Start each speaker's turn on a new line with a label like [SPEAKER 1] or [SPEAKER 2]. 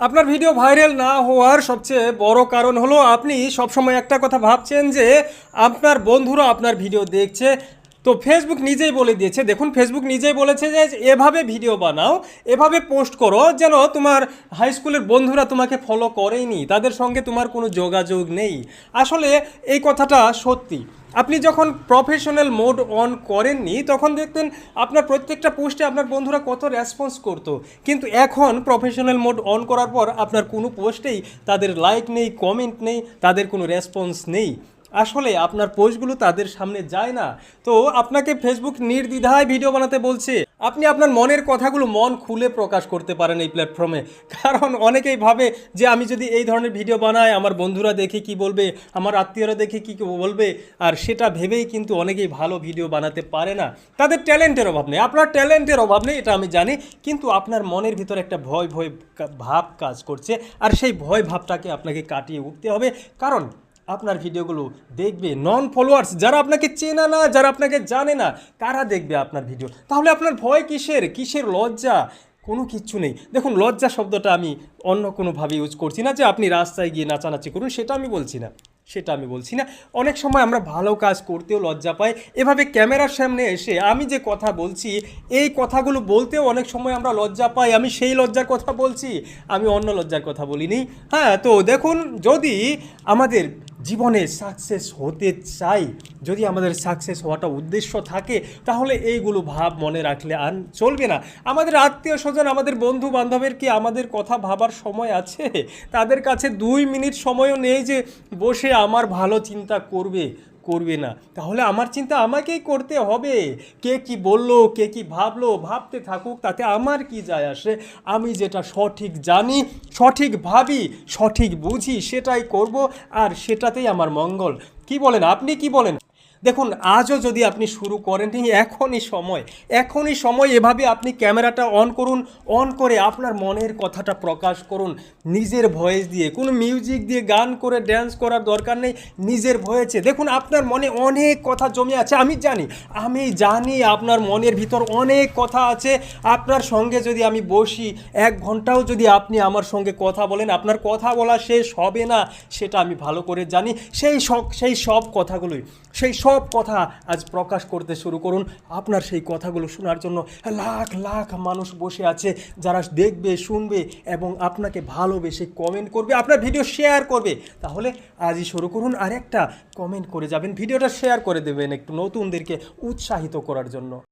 [SPEAKER 1] আপনার video viral না হওয়ার সবচেয়ে বড় কারণ হলো আপনি সবসময় একটা কথা ভাবছেন যে আপনার বন্ধুরা আপনার ভিডিও দেখছে। তো ফেসবুক নিজেই বলে দিয়েছে, দেখুন ফেসবুক নিজেই বলেছে যে এভাবে ভিডিও বানাও, এভাবে পোস্ট করো যেন তোমার হাই স্কুলের বন্ধুরা তোমাকে ফলো করেইনি, তাদের সঙ্গে তোমার কোনো যোগাযোগ নেই। আসলে এই কথাটা সত্যি। আপনি যখন প্রফেশনাল মোড অন করেননি তখন দেখতেন আপনার প্রত্যেকটা পোস্টে আপনার বন্ধুরা কত রেসপন্স করতো, কিন্তু এখন প্রফেশনাল মোড অন করার পর আপনার কোনো পোস্টেই তাদের লাইক নেই, কমেন্ট নেই, তাদের কোনো রেসপন্স নেই। আসলে আপনার পোস্টগুলো তাদের সামনে যায় না। তো আপনাকে ফেসবুক নির্দ্বিধায় ভিডিও বানাতে বলছে, আপনি আপনার মনের কথাগুলো মন খুলে প্রকাশ করতে পারেন এই প্ল্যাটফর্মে। কারণ অনেকেই ভাবে যে আমি যদি এই ধরনের ভিডিও বানাই আমার বন্ধুরা দেখে কি বলবে, আমার আত্মীয়রা দেখে কি বলবে, আর সেটা ভেবেই কিন্তু অনেকেই ভালো ভিডিও বানাতে পারে না। তাদের ট্যালেন্টের অভাব নেই, আপনার ট্যালেন্টের অভাব নেই, এটা আমি জানি, কিন্তু আপনার মনের ভিতর একটা ভয় ভয় ভাব কাজ করছে, আর সেই ভয় ভাবটাকে আপনাকে কাটিয়ে উঠতে হবে। কারণ আপনার ভিডিওগুলো দেখবে নন ফলোয়ার্স, যারা আপনাকে চেনা না, যারা আপনাকে জানে না, তারা দেখবে আপনার ভিডিও। তাহলে আপনার ভয় কিসের, কিসের লজ্জা? কোনো কিচ্ছু নেই। দেখুন, লজ্জা শব্দটা আমি অন্য কোনোভাবে ইউজ করছি না যে আপনি রাস্তায় গিয়ে নাচানাচি করুন, সেটা আমি বলছি না, সেটা আমি বলছি না। অনেক সময় আমরা ভালো কাজ করতেও লজ্জা পাই। এভাবে ক্যামেরার সামনে এসে আমি যে কথা বলছি এই কথাগুলো বলতেও অনেক সময় আমরা লজ্জা পাই। আমি সেই লজ্জার কথা বলছি, আমি অন্য লজ্জার কথা বলিনি। হ্যাঁ, তো দেখুন, যদি আমাদের জীবনে সাকসেস হতে চাই, যদি আমাদের সাকসেস হওয়াটা উদ্দেশ্য থাকে, তাহলে এইগুলো ভাব মনে রাখলে আর চলবে না। আমাদের আত্মীয় স্বজন, আমাদের বন্ধু বান্ধবের কি আমাদের কথা ভাবার সময় আছে? তাদের কাছে 2 মিনিট সময়ও নেই যে বসে আমার ভালো চিন্তা করবে না। তাহলে আমার চিন্তা আমাকেই করতে হবে। কে কি বললো, কে কি ভাবলো, ভাবতে থাকুক, তাতে আমার কি যায় আসে? আমি যেটা সঠিক জানি, সঠিক ভাবি, সঠিক বুঝি, সেটাই করব, আর সেটাতেই আমার মঙ্গল। কি বলেন, আপনি কি বলেন? দেখুন, আজও যদি আপনি শুরু করেননি, এখনই সময় এভাবে আপনি ক্যামেরাটা অন করুন, অন করে আপনার মনের কথাটা প্রকাশ করুন নিজের ভয়েস দিয়ে। কোনো মিউজিক দিয়ে গান করে ড্যান্স করার দরকার নেই, নিজের ভয়েসে। দেখুন, আপনার মনে অনেক কথা জমে আছে, আমি জানি আপনার মনের ভিতর অনেক কথা আছে। আপনার সঙ্গে যদি আমি বসি 1 ঘন্টাও যদি আপনি আমার সঙ্গে কথা বলেন, আপনার কথা বলা শেষ হবে না, সেটা আমি ভালো করে জানি। সেই সব কথা আজ প্রকাশ করতে শুরু করুন। আপনার সেই কথাগুলো শোনার জন্য লাখ লাখ মানুষ বসে আছে, যারা দেখবে, শুনবে এবং আপনাকে ভালোবেসে কমেন্ট করবে, আপনার ভিডিও শেয়ার করবে। তাহলে আজই শুরু করুন, আর একটা কমেন্ট করে যাবেন, ভিডিওটা শেয়ার করে দেবেন একটু নতুনদেরকে উৎসাহিত করার জন্য।